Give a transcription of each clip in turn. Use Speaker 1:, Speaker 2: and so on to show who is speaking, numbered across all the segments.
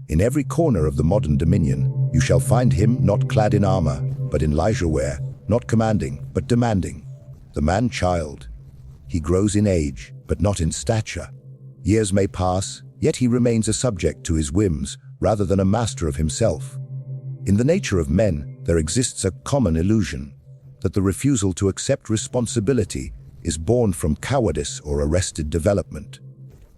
Speaker 1: In every corner of the modern dominion, you shall find him not clad in armor, but in leisure wear, not commanding, but demanding. The man-child. He grows in age, but not in stature. Years may pass, yet he remains a subject to his whims, rather than a master of himself. In the nature of men, there exists a common illusion, that the refusal to accept responsibility is born from cowardice or arrested development.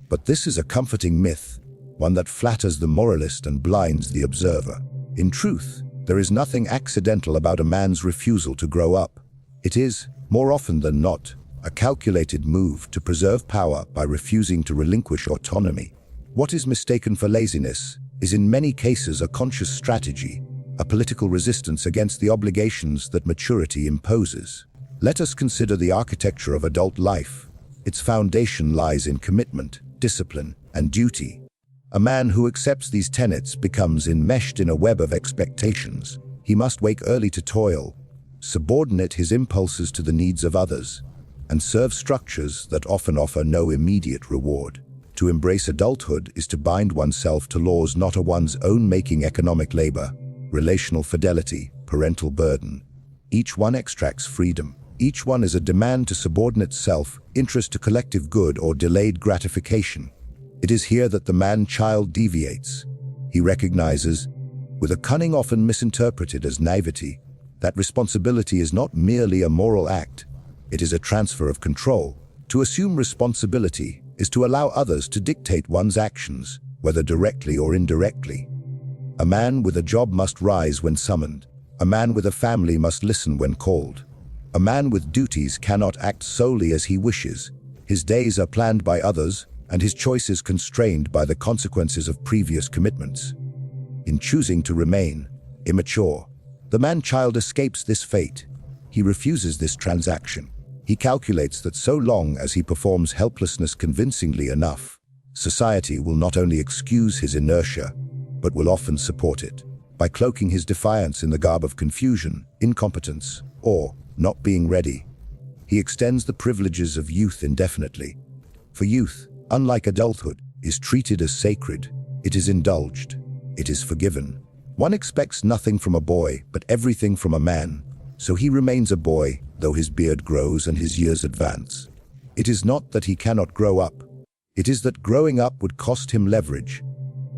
Speaker 1: But this is a comforting myth, one that flatters the moralist and blinds the observer. In truth, there is nothing accidental about a man's refusal to grow up. It is, more often than not, a calculated move to preserve power by refusing to relinquish autonomy. What is mistaken for laziness is in many cases a conscious strategy, a political resistance against the obligations that maturity imposes. Let us consider the architecture of adult life. Its foundation lies in commitment, discipline, and duty. A man who accepts these tenets becomes enmeshed in a web of expectations. He must wake early to toil, subordinate his impulses to the needs of others, and serve structures that often offer no immediate reward. To embrace adulthood is to bind oneself to laws not of one's own making: economic labor, relational fidelity, parental burden. Each one extracts freedom. Each one is a demand to subordinate self, interest to collective good, or delayed gratification. It is here that the man-child deviates. He recognizes, with a cunning often misinterpreted as naivety, that responsibility is not merely a moral act, it is a transfer of control. To assume responsibility is to allow others to dictate one's actions, whether directly or indirectly. A man with a job must rise when summoned. A man with a family must listen when called. A man with duties cannot act solely as he wishes. His days are planned by others, and his choices constrained by the consequences of previous commitments. In choosing to remain immature, the man-child escapes this fate. He refuses this transaction. He calculates that so long as he performs helplessness convincingly enough, society will not only excuse his inertia, but will often support it. By cloaking his defiance in the garb of confusion, incompetence, or not being ready, he extends the privileges of youth indefinitely. For youth, unlike adulthood, is treated as sacred. It is indulged. It is forgiven. One expects nothing from a boy, but everything from a man. So he remains a boy, though his beard grows and his years advance. It is not that he cannot grow up. It is that growing up would cost him leverage.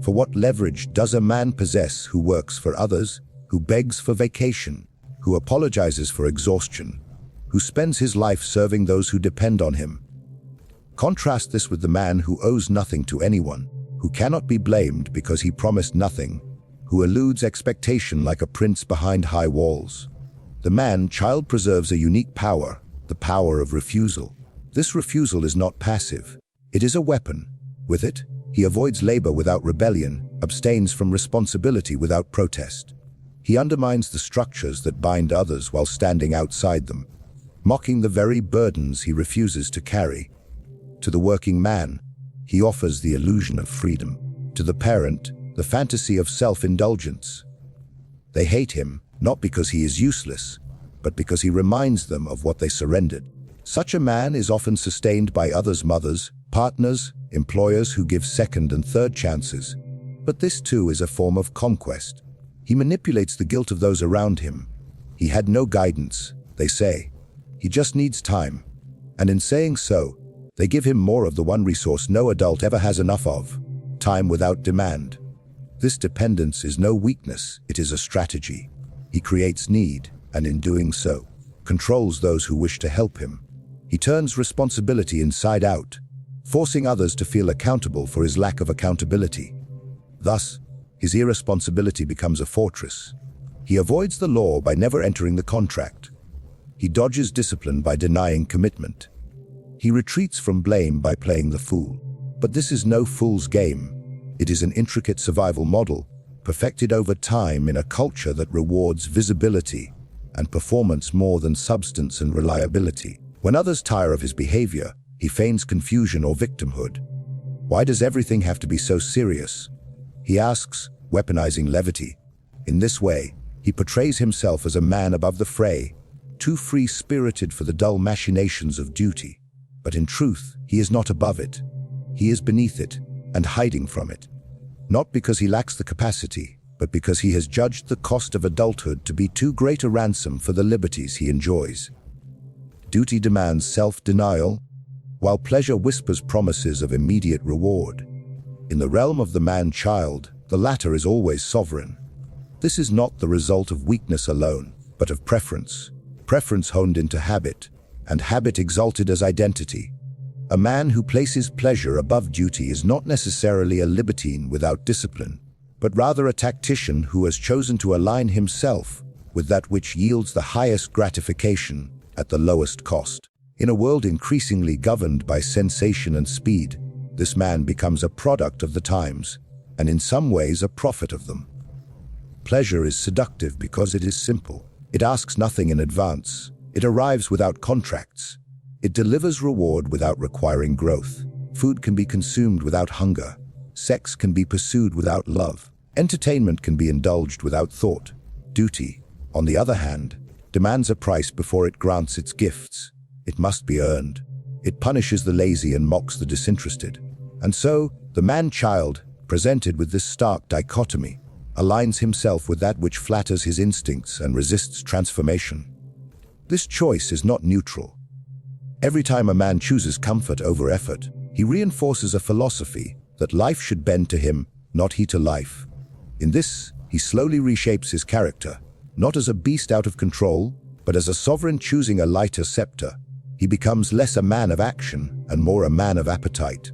Speaker 1: For what leverage does a man possess who works for others, who begs for vacation, who apologizes for exhaustion, who spends his life serving those who depend on him? Contrast this with the man who owes nothing to anyone, who cannot be blamed because he promised nothing, who eludes expectation like a prince behind high walls. The man-child preserves a unique power, the power of refusal. This refusal is not passive. It is a weapon. With it, he avoids labor without rebellion, abstains from responsibility without protest. He undermines the structures that bind others while standing outside them, mocking the very burdens he refuses to carry. To the working man, he offers the illusion of freedom. To the parent, the fantasy of self-indulgence. They hate him, not because he is useless, but because he reminds them of what they surrendered. Such a man is often sustained by others' mothers, partners, employers who give second and third chances. But this too is a form of conquest. He manipulates the guilt of those around him. He had no guidance, they say. He just needs time. And in saying so, they give him more of the one resource no adult ever has enough of: time without demand. This dependence is no weakness, it is a strategy. He creates need, and in doing so, controls those who wish to help him. He turns responsibility inside out, forcing others to feel accountable for his lack of accountability. Thus, his irresponsibility becomes a fortress. He avoids the law by never entering the contract. He dodges discipline by denying commitment. He retreats from blame by playing the fool. But this is no fool's game. It is an intricate survival model, perfected over time in a culture that rewards visibility and performance more than substance and reliability. When others tire of his behavior, he feigns confusion or victimhood. Why does everything have to be so serious? He asks, weaponizing levity. In this way, he portrays himself as a man above the fray, too free-spirited for the dull machinations of duty. But in truth, he is not above it. He is beneath it and hiding from it. not because he lacks the capacity, but because he has judged the cost of adulthood to be too great a ransom for the liberties he enjoys. Duty demands self-denial, while pleasure whispers promises of immediate reward. In the realm of the man-child, the latter is always sovereign. This is not the result of weakness alone, but of preference. Preference honed into habit, and habit exalted as identity. A man who places pleasure above duty is not necessarily a libertine without discipline, but rather a tactician who has chosen to align himself with that which yields the highest gratification at the lowest cost. In a world increasingly governed by sensation and speed, this man becomes a product of the times, and in some ways a prophet of them. Pleasure is seductive because it is simple. It asks nothing in advance. It arrives without contracts. It delivers reward without requiring growth. Food can be consumed without hunger. Sex can be pursued without love. Entertainment can be indulged without thought. Duty, on the other hand, demands a price before it grants its gifts. It must be earned. It punishes the lazy and mocks the disinterested. And so, the man-child, presented with this stark dichotomy, aligns himself with that which flatters his instincts and resists transformation. This choice is not neutral. Every time a man chooses comfort over effort, he reinforces a philosophy that life should bend to him, not he to life. In this, he slowly reshapes his character, not as a beast out of control, but as a sovereign choosing a lighter scepter. He becomes less a man of action and more a man of appetite.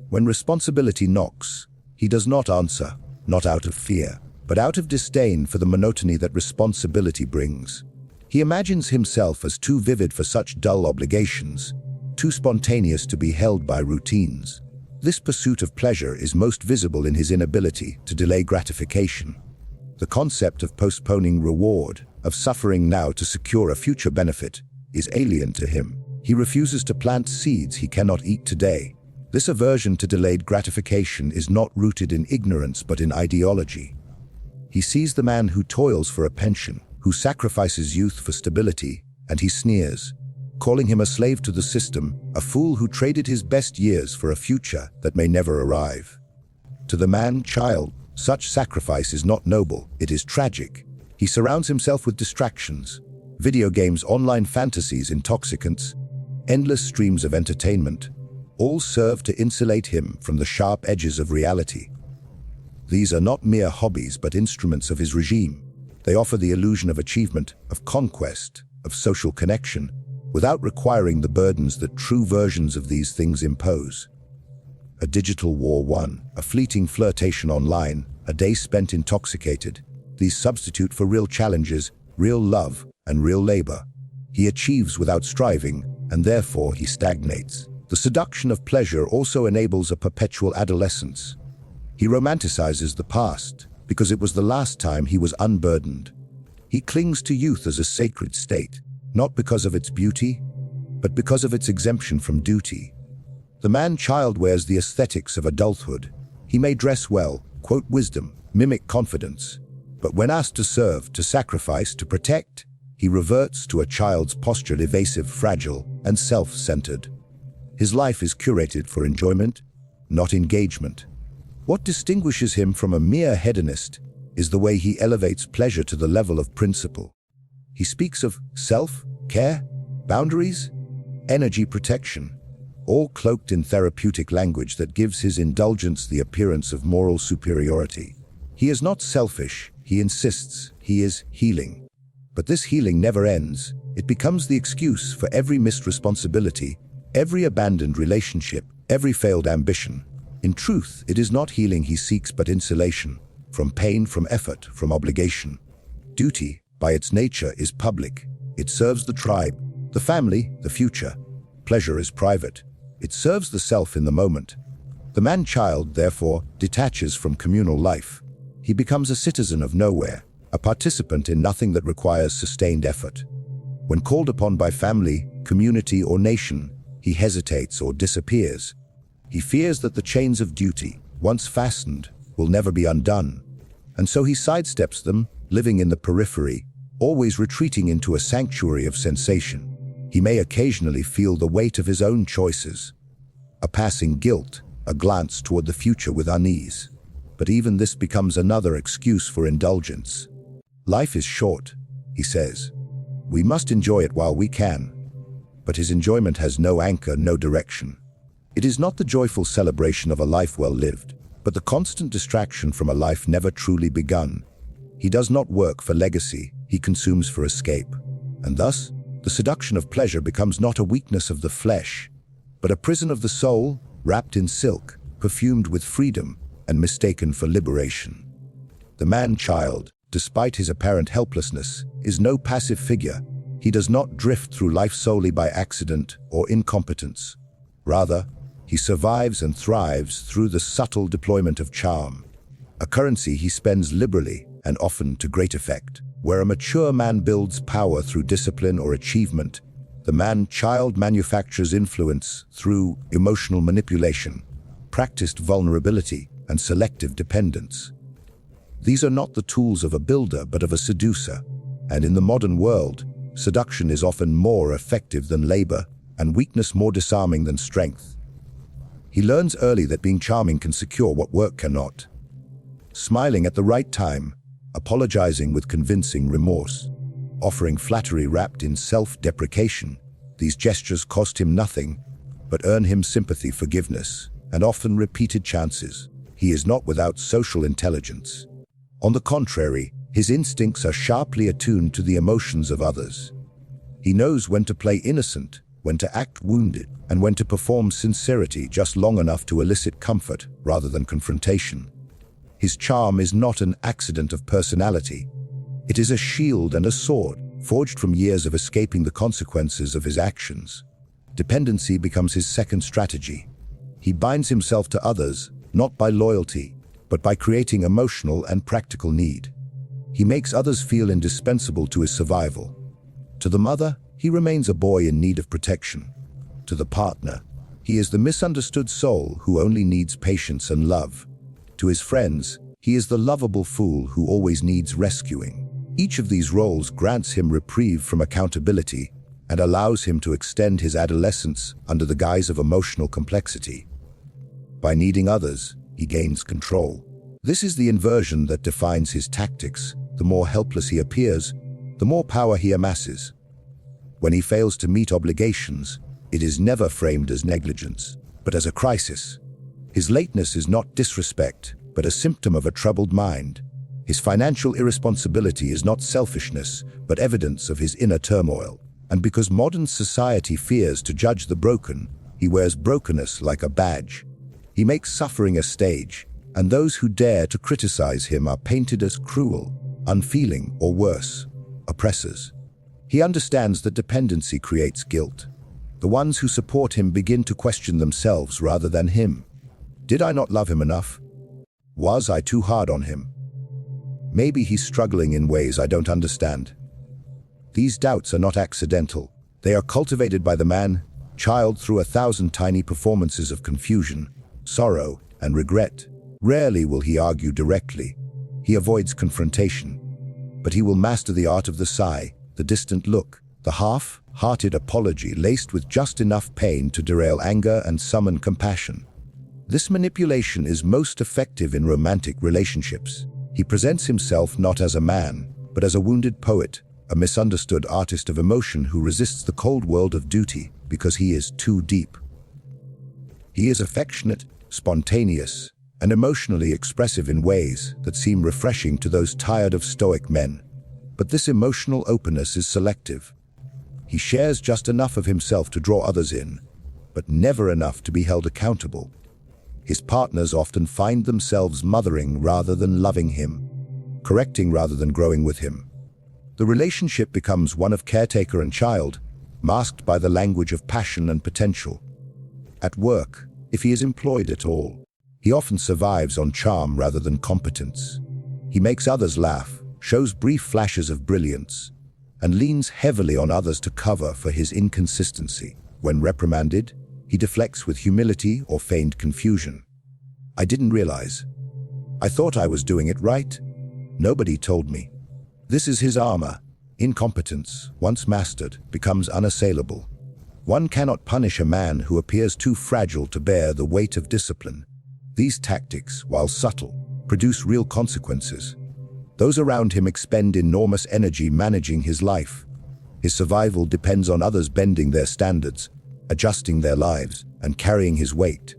Speaker 1: When responsibility knocks, he does not answer, not out of fear, but out of disdain for the monotony that responsibility brings. He imagines himself as too vivid for such dull obligations, too spontaneous to be held by routines. This pursuit of pleasure is most visible in his inability to delay gratification. The concept of postponing reward, of suffering now to secure a future benefit, is alien to him. He refuses to plant seeds he cannot eat today. This aversion to delayed gratification is not rooted in ignorance but in ideology. He sees the man who toils for a pension, who sacrifices youth for stability, and he sneers, calling him a slave to the system, a fool who traded his best years for a future that may never arrive. To the man-child, such sacrifice is not noble, it is tragic. He surrounds himself with distractions, video games, online fantasies, intoxicants, endless streams of entertainment, all serve to insulate him from the sharp edges of reality. These are not mere hobbies but instruments of his regime. They offer the illusion of achievement, of conquest, of social connection, without requiring the burdens that true versions of these things impose. A digital war won, a fleeting flirtation online, a day spent intoxicated. These substitute for real challenges, real love, and real labor. He achieves without striving, and therefore he stagnates. The seduction of pleasure also enables a perpetual adolescence. He romanticizes the past, because it was the last time he was unburdened. He clings to youth as a sacred state, not because of its beauty, but because of its exemption from duty. The man-child wears the aesthetics of adulthood. He may dress well, quote wisdom, mimic confidence, but when asked to serve, to sacrifice, to protect, he reverts to a child's posture, evasive, fragile, and self-centered. His life is curated for enjoyment, not engagement. What distinguishes him from a mere hedonist is the way he elevates pleasure to the level of principle. He speaks of self, care, boundaries, energy protection, all cloaked in therapeutic language that gives his indulgence the appearance of moral superiority. He is not selfish, he insists, he is healing. But this healing never ends. It becomes the excuse for every missed responsibility, every abandoned relationship, every failed ambition. In truth, it is not healing he seeks but insulation, from pain, from effort, from obligation. Duty, by its nature, is public. It serves the tribe, the family, the future. Pleasure is private. It serves the self in the moment. The man-child, therefore, detaches from communal life. He becomes a citizen of nowhere, a participant in nothing that requires sustained effort. When called upon by family, community, or nation, he hesitates or disappears. He fears that the chains of duty, once fastened, will never be undone. And so he sidesteps them, living in the periphery, always retreating into a sanctuary of sensation. He may occasionally feel the weight of his own choices, a passing guilt, a glance toward the future with unease. but even this becomes another excuse for indulgence. Life is short, he says. We must enjoy it while we can. But his enjoyment has no anchor, no direction. It is not the joyful celebration of a life well lived, but the constant distraction from a life never truly begun. He does not work for legacy, he consumes for escape. And thus, the seduction of pleasure becomes not a weakness of the flesh, but a prison of the soul, wrapped in silk, perfumed with freedom, and mistaken for liberation. The man-child, despite his apparent helplessness, is no passive figure. He does not drift through life solely by accident or incompetence. Rather, he survives and thrives through the subtle deployment of charm, a currency he spends liberally and often to great effect. Where a mature man builds power through discipline or achievement, the man-child manufactures influence through emotional manipulation, practiced vulnerability, and selective dependence. These are not the tools of a builder but of a seducer, and in the modern world, seduction is often more effective than labor, and weakness more disarming than strength. He learns early that being charming can secure what work cannot. Smiling at the right time, apologizing with convincing remorse, offering flattery wrapped in self-deprecation, these gestures cost him nothing, but earn him sympathy, forgiveness, and often repeated chances. He is not without social intelligence. On the contrary, his instincts are sharply attuned to the emotions of others. He knows when to play innocent, when to act wounded, and when to perform sincerity just long enough to elicit comfort rather than confrontation. His charm is not an accident of personality. It is a shield and a sword, forged from years of escaping the consequences of his actions. Dependency becomes his second strategy. He binds himself to others, not by loyalty, but by creating emotional and practical need. He makes others feel indispensable to his survival. To the mother, he remains a boy in need of protection. To the partner, he is the misunderstood soul who only needs patience and love. To his friends, he is the lovable fool who always needs rescuing. Each of these roles grants him reprieve from accountability and allows him to extend his adolescence under the guise of emotional complexity. By needing others, he gains control. This is the inversion that defines his tactics. The more helpless he appears, the more power he amasses. When he fails to meet obligations, it is never framed as negligence, but as a crisis. His lateness is not disrespect, but a symptom of a troubled mind. His financial irresponsibility is not selfishness, but evidence of his inner turmoil. And because modern society fears to judge the broken, he wears brokenness like a badge. He makes suffering a stage, and those who dare to criticize him are painted as cruel, unfeeling, or worse, oppressors. He understands that dependency creates guilt. The ones who support him begin to question themselves rather than him. Did I not love him enough? Was I too hard on him? Maybe he's struggling in ways I don't understand. These doubts are not accidental. They are cultivated by the man-child through 1,000 tiny performances of confusion, sorrow, and regret. Rarely will he argue directly. He avoids confrontation. But he will master the art of the sigh, the distant look, the half-hearted apology laced with just enough pain to derail anger and summon compassion. This manipulation is most effective in romantic relationships. He presents himself not as a man, but as a wounded poet, a misunderstood artist of emotion who resists the cold world of duty because he is too deep. He is affectionate, spontaneous, and emotionally expressive in ways that seem refreshing to those tired of stoic men. But this emotional openness is selective. He shares just enough of himself to draw others in, but never enough to be held accountable. His partners often find themselves mothering rather than loving him, correcting rather than growing with him. The relationship becomes one of caretaker and child, masked by the language of passion and potential. At work, if he is employed at all, he often survives on charm rather than competence. He makes others laugh, shows brief flashes of brilliance, and leans heavily on others to cover for his inconsistency. When reprimanded, he deflects with humility or feigned confusion. I didn't realize. I thought I was doing it right. Nobody told me. This is his armor. Incompetence, once mastered, becomes unassailable. One cannot punish a man who appears too fragile to bear the weight of discipline. These tactics, while subtle, produce real consequences. Those around him expend enormous energy managing his life. His survival depends on others bending their standards, adjusting their lives, and carrying his weight.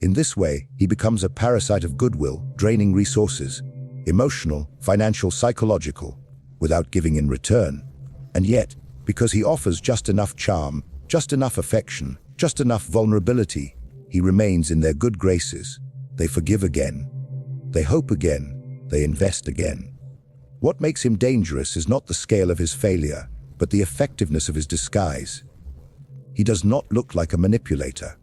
Speaker 1: In this way, he becomes a parasite of goodwill, draining resources, emotional, financial, psychological, without giving in return. And yet, because he offers just enough charm, just enough affection, just enough vulnerability, he remains in their good graces. They forgive again. They hope again. They invest again. What makes him dangerous is not the scale of his failure, but the effectiveness of his disguise. He does not look like a manipulator.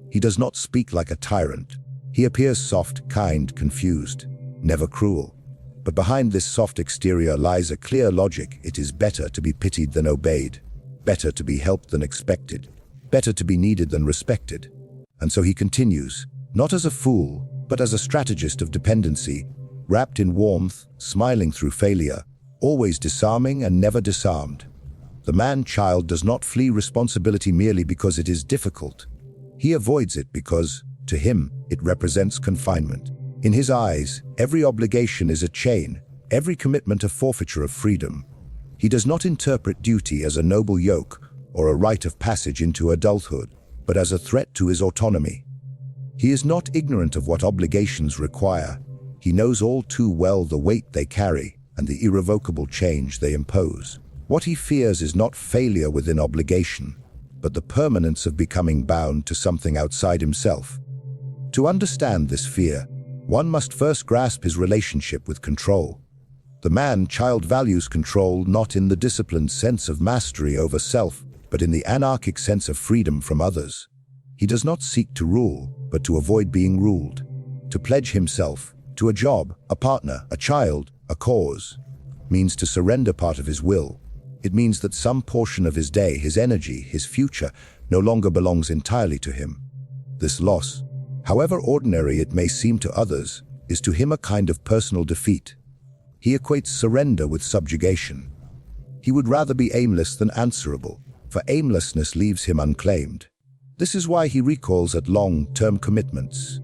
Speaker 1: He does not speak like a tyrant. He appears soft, kind, confused, never cruel. But behind this soft exterior lies a clear logic. It is better to be pitied than obeyed, better to be helped than expected, better to be needed than respected. And so he continues, not as a fool, but as a strategist of dependency, wrapped in warmth, smiling through failure, always disarming and never disarmed. The man-child does not flee responsibility merely because it is difficult. He avoids it because, to him, it represents confinement. In his eyes, every obligation is a chain, every commitment a forfeiture of freedom. He does not interpret duty as a noble yoke or a rite of passage into adulthood, but as a threat to his autonomy. He is not ignorant of what obligations require. He knows all too well the weight they carry and the irrevocable change they impose. What he fears is not failure within obligation, but the permanence of becoming bound to something outside himself. To understand this fear, one must first grasp his relationship with control. The man-child values control not in the disciplined sense of mastery over self, but in the anarchic sense of freedom from others. He does not seek to rule, but to avoid being ruled. To pledge himself to a job, a partner, a child, a cause, means to surrender part of his will. It means that some portion of his day, his energy, his future, no longer belongs entirely to him. This loss, however ordinary it may seem to others, is to him a kind of personal defeat. He equates surrender with subjugation. He would rather be aimless than answerable, for aimlessness leaves him unclaimed. This is why he recoils at long-term commitments.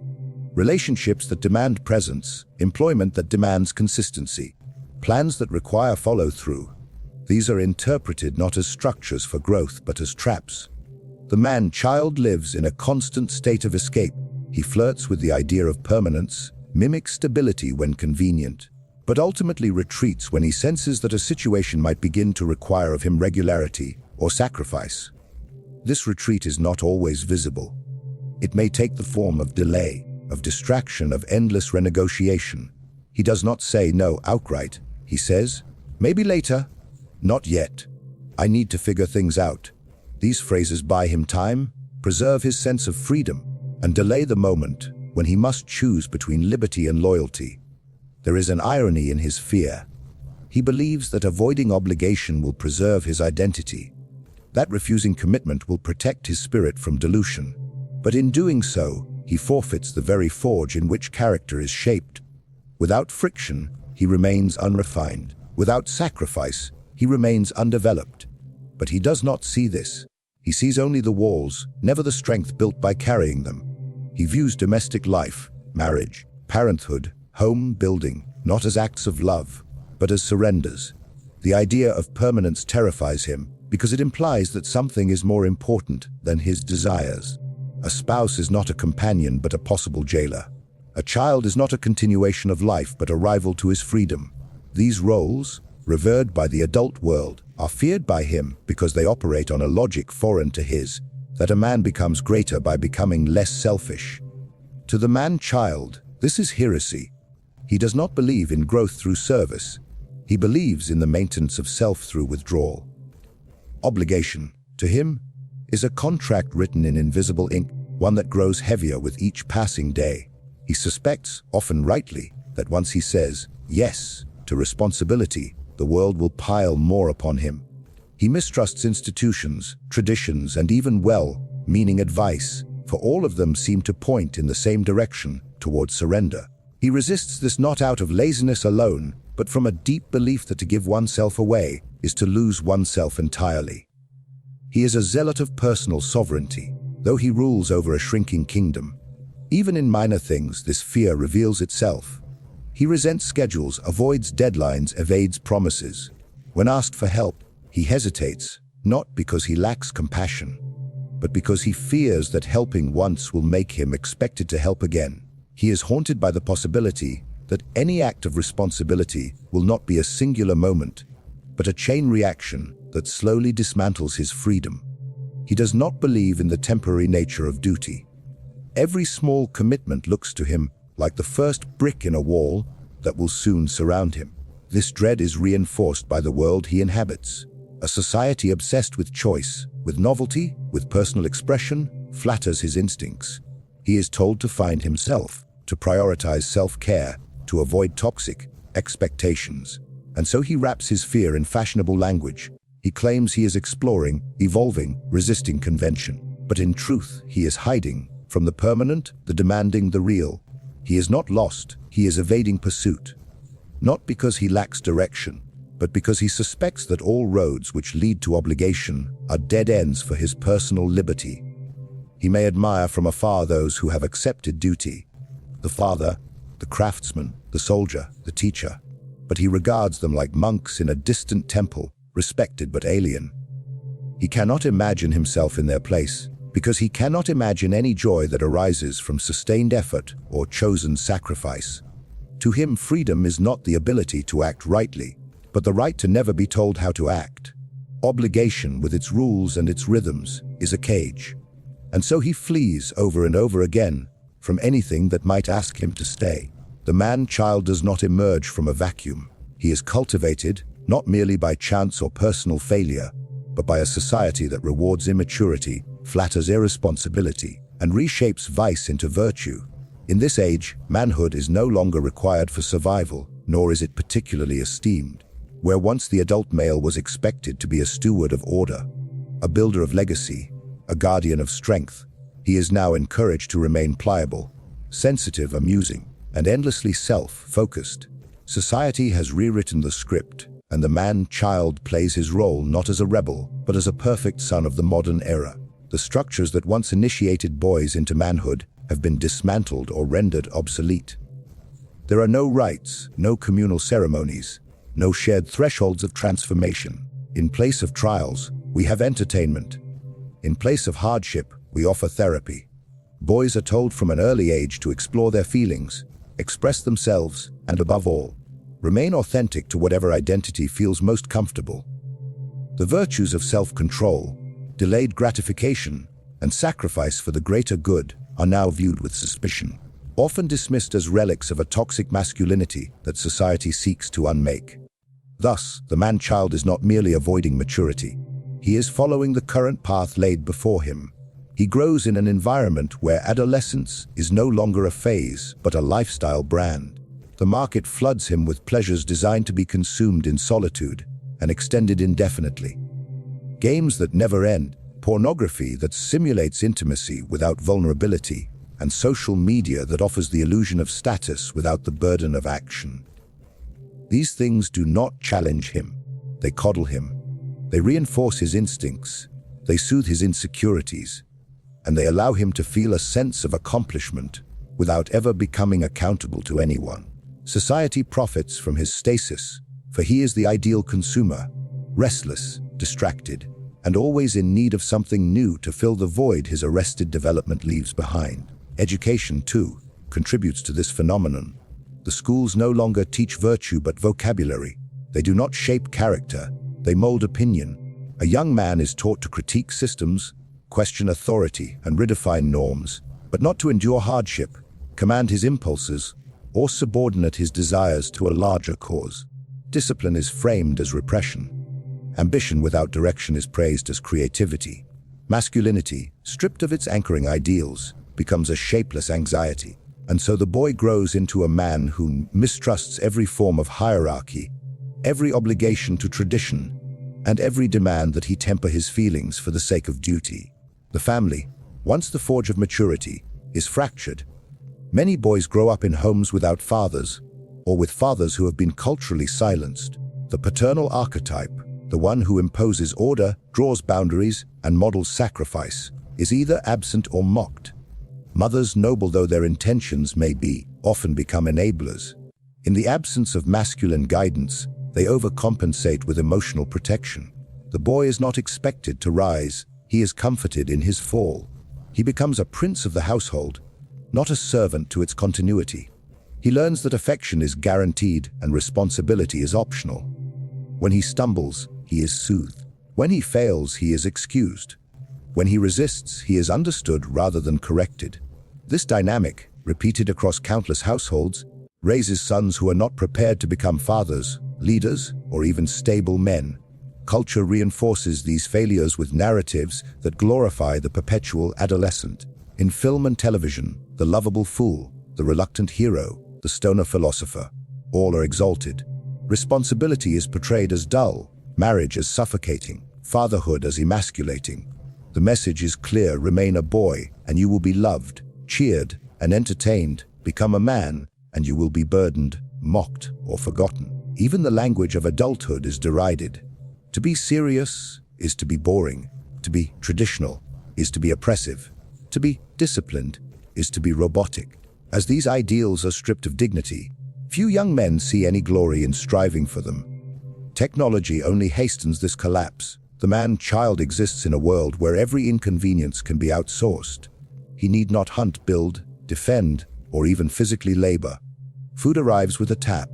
Speaker 1: Relationships that demand presence, employment that demands consistency, plans that require follow-through. These are interpreted not as structures for growth, but as traps. The man-child lives in a constant state of escape. He flirts with the idea of permanence, mimics stability when convenient, but ultimately retreats when he senses that a situation might begin to require of him regularity or sacrifice. This retreat is not always visible. It may take the form of delay, of distraction, of endless renegotiation. He does not say no outright. He says, maybe later, not yet. I need to figure things out. These phrases buy him time, preserve his sense of freedom, and delay the moment when he must choose between liberty and loyalty. There is an irony in his fear. He believes that avoiding obligation will preserve his identity, that refusing commitment will protect his spirit from dilution. But in doing so, he forfeits the very forge in which character is shaped. Without friction, he remains unrefined. Without sacrifice, he remains undeveloped. But he does not see this. He sees only the walls, never the strength built by carrying them. He views domestic life, marriage, parenthood, home building, not as acts of love, but as surrenders. The idea of permanence terrifies him because it implies that something is more important than his desires. A spouse is not a companion but a possible jailer. A child is not a continuation of life but a rival to his freedom. These roles, revered by the adult world, are feared by him because they operate on a logic foreign to his, that a man becomes greater by becoming less selfish. To the man-child, this is heresy. He does not believe in growth through service. He believes in the maintenance of self through withdrawal. Obligation, to him, is a contract written in invisible ink, one that grows heavier with each passing day. He suspects, often rightly, that once he says yes to responsibility, the world will pile more upon him. He mistrusts institutions, traditions, and even well-meaning advice, for all of them seem to point in the same direction, towards surrender. He resists this not out of laziness alone, but from a deep belief that to give oneself away is to lose oneself entirely. He is a zealot of personal sovereignty, though he rules over a shrinking kingdom. Even in minor things, this fear reveals itself. He resents schedules, avoids deadlines, evades promises. When asked for help, he hesitates, not because he lacks compassion, but because he fears that helping once will make him expected to help again. He is haunted by the possibility that any act of responsibility will not be a singular moment, but a chain reaction that slowly dismantles his freedom. He does not believe in the temporary nature of duty. Every small commitment looks to him like the first brick in a wall that will soon surround him. This dread is reinforced by the world he inhabits. A society obsessed with choice, with novelty, with personal expression, flatters his instincts. He is told to find himself, to prioritize self-care, to avoid toxic expectations. And so he wraps his fear in fashionable language. He claims he is exploring, evolving, resisting convention. But in truth, he is hiding from the permanent, the demanding, the real. He is not lost, he is evading pursuit. Not because he lacks direction, but because he suspects that all roads which lead to obligation are dead ends for his personal liberty. He may admire from afar those who have accepted duty, the father, the craftsman, the soldier, the teacher, but he regards them like monks in a distant temple, respected but alien. He cannot imagine himself in their place, because he cannot imagine any joy that arises from sustained effort or chosen sacrifice. To him, freedom is not the ability to act rightly, but the right to never be told how to act. Obligation, with its rules and its rhythms, is a cage. And so he flees over and over again from anything that might ask him to stay. The man-child does not emerge from a vacuum. He is cultivated, not merely by chance or personal failure, but by a society that rewards immaturity, flatters irresponsibility, and reshapes vice into virtue. In this age, manhood is no longer required for survival, nor is it particularly esteemed. Where once the adult male was expected to be a steward of order, a builder of legacy, a guardian of strength, he is now encouraged to remain pliable, sensitive, amusing, and endlessly self-focused. Society has rewritten the script, and the man-child plays his role not as a rebel, but as a perfect son of the modern era. The structures that once initiated boys into manhood have been dismantled or rendered obsolete. There are no rites, no communal ceremonies, no shared thresholds of transformation. In place of trials, we have entertainment. In place of hardship, we offer therapy. Boys are told from an early age to explore their feelings, express themselves, and above all, remain authentic to whatever identity feels most comfortable. The virtues of self-control, delayed gratification, and sacrifice for the greater good are now viewed with suspicion, often dismissed as relics of a toxic masculinity that society seeks to unmake. Thus, the man-child is not merely avoiding maturity. He is following the current path laid before him. He grows in an environment where adolescence is no longer a phase, but a lifestyle brand. The market floods him with pleasures designed to be consumed in solitude and extended indefinitely. Games that never end, pornography that simulates intimacy without vulnerability, and social media that offers the illusion of status without the burden of action. These things do not challenge him. They coddle him. They reinforce his instincts. They soothe his insecurities. And they allow him to feel a sense of accomplishment without ever becoming accountable to anyone. Society profits from his stasis, for he is the ideal consumer, restless, distracted, and always in need of something new to fill the void his arrested development leaves behind. Education, too, contributes to this phenomenon. The schools no longer teach virtue but vocabulary. They do not shape character, they mold opinion. A young man is taught to critique systems, question authority, and redefine norms, but not to endure hardship, command his impulses, or subordinate his desires to a larger cause. Discipline is framed as repression. Ambition without direction is praised as creativity. Masculinity, stripped of its anchoring ideals, becomes a shapeless anxiety. And so the boy grows into a man who mistrusts every form of hierarchy, every obligation to tradition, and every demand that he temper his feelings for the sake of duty. The family, once the forge of maturity, is fractured. Many boys grow up in homes without fathers, or with fathers who have been culturally silenced. The paternal archetype, the one who imposes order, draws boundaries, and models sacrifice, is either absent or mocked. Mothers, noble though their intentions may be, often become enablers. In the absence of masculine guidance, they overcompensate with emotional protection. The boy is not expected to rise, he is comforted in his fall. He becomes a prince of the household, not a servant to its continuity. He learns that affection is guaranteed and responsibility is optional. When he stumbles, he is soothed. When he fails, he is excused. When he resists, he is understood rather than corrected. This dynamic, repeated across countless households, raises sons who are not prepared to become fathers, leaders, or even stable men. Culture reinforces these failures with narratives that glorify the perpetual adolescent. In film and television, the lovable fool, the reluctant hero, the stoner philosopher, all are exalted. Responsibility is portrayed as dull, marriage as suffocating, fatherhood as emasculating. The message is clear: remain a boy, and you will be loved, cheered, and entertained. Become a man, and you will be burdened, mocked, or forgotten. Even the language of adulthood is derided. To be serious is to be boring. To be traditional is to be oppressive. To be disciplined is to be robotic. As these ideals are stripped of dignity, few young men see any glory in striving for them. Technology only hastens this collapse. The man-child exists in a world where every inconvenience can be outsourced. He need not hunt, build, defend, or even physically labor. Food arrives with a tap.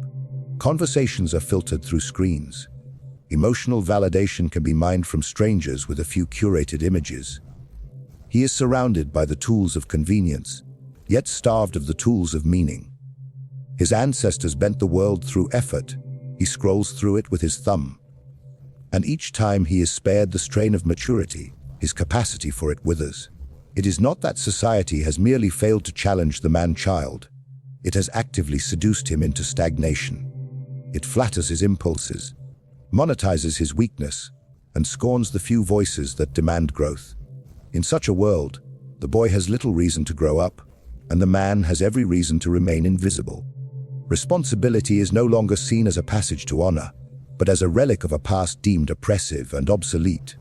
Speaker 1: Conversations are filtered through screens. Emotional validation can be mined from strangers with a few curated images. He is surrounded by the tools of convenience, yet starved of the tools of meaning. His ancestors bent the world through effort. He scrolls through it with his thumb. And each time he is spared the strain of maturity, his capacity for it withers. It is not that society has merely failed to challenge the man-child. It has actively seduced him into stagnation. It flatters his impulses, monetizes his weakness, and scorns the few voices that demand growth. In such a world, the boy has little reason to grow up, and the man has every reason to remain invisible. Responsibility is no longer seen as a passage to honor, but as a relic of a past deemed oppressive and obsolete.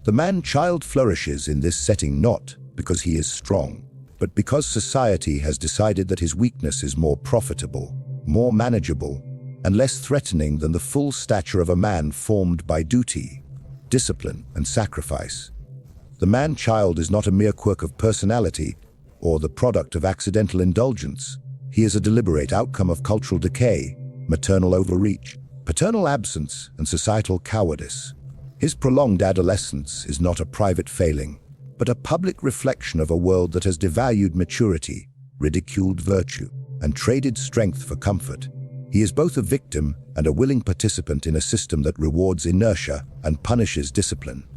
Speaker 1: The man-child flourishes in this setting not because he is strong, but because society has decided that his weakness is more profitable, more manageable, and less threatening than the full stature of a man formed by duty, discipline, and sacrifice. The man-child is not a mere quirk of personality or the product of accidental indulgence. He is a deliberate outcome of cultural decay, maternal overreach, paternal absence, and societal cowardice. His prolonged adolescence is not a private failing, but a public reflection of a world that has devalued maturity, ridiculed virtue, and traded strength for comfort. He is both a victim and a willing participant in a system that rewards inertia and punishes discipline.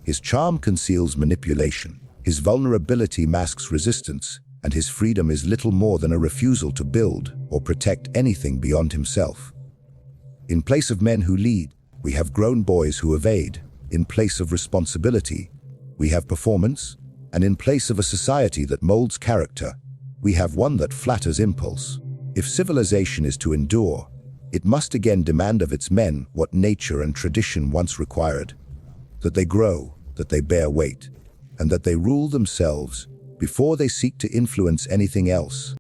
Speaker 1: His charm conceals manipulation, his vulnerability masks resistance, and his freedom is little more than a refusal to build or protect anything beyond himself. In place of men who lead, we have grown boys who evade. In place of responsibility, we have performance. And in place of a society that molds character, we have one that flatters impulse. If civilization is to endure, it must again demand of its men what nature and tradition once required: that they grow, that they bear weight, and that they rule themselves before they seek to influence anything else.